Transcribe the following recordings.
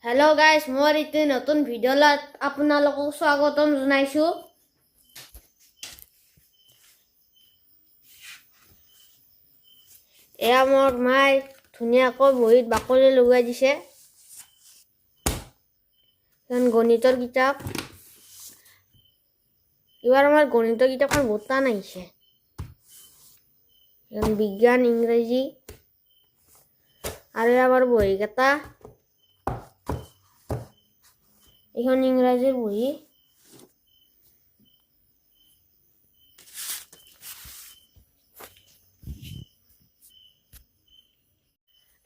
Hello guys मोर इतने नतुन भिडिओत आपनालोকক स्वागतम जनाइछु। एया मोर my धुनियाকৈ বহিত বাকলি লগাই দিছে। এখন গণিতৰ কিতাপ এবাৰ আমাৰ গণিতৰ কিতাপখন বহুত টান আহিছে। এখন বিজ্ঞান ইংৰাজী আৰু আমাৰ বহি কেইটা এখন ইংৰাজীৰ বহি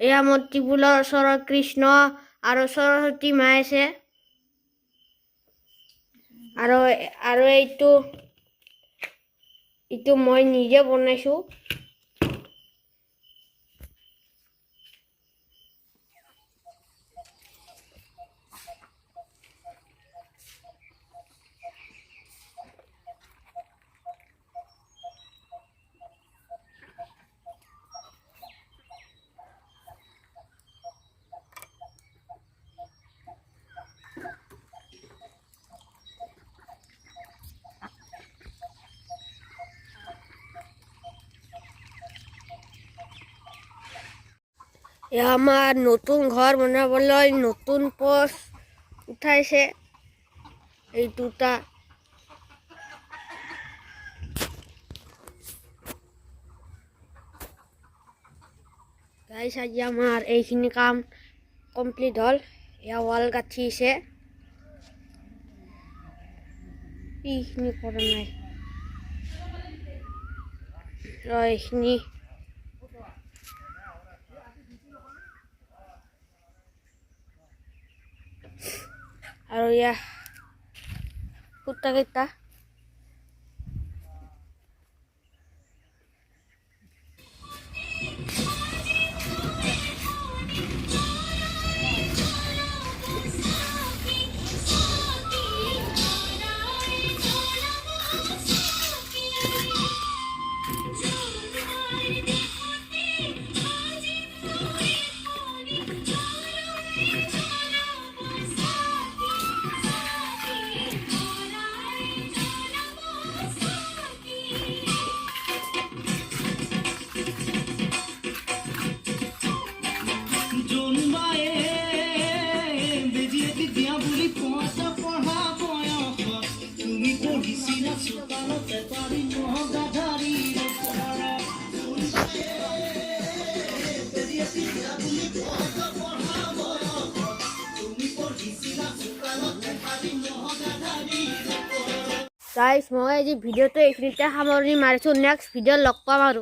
এয়া মোৰ ত্ৰিপুলৰ ওচৰত কৃষ্ণ আৰু সৰস্বতী মা আছে আৰু এইটো মই নিজে বনাইছো। আমার নতুন ঘর বনাবলৈ নতুন পোস্ট উঠাইছে এই দুটা। গাইস আজি আমার এইখিনি কাম কমপ্লিট হল। এয়া ওয়াল গাঠিছে, এইখিনি কৰা নাই এইখিনি আৰু ইয়া কুত্তা কেইটা গাইস মই আজি ভিডিঅ'টো এইখিনিতে সামৰণি মাৰিছো। নেক্সট ভিডিঅ' লগ পাম আৰু।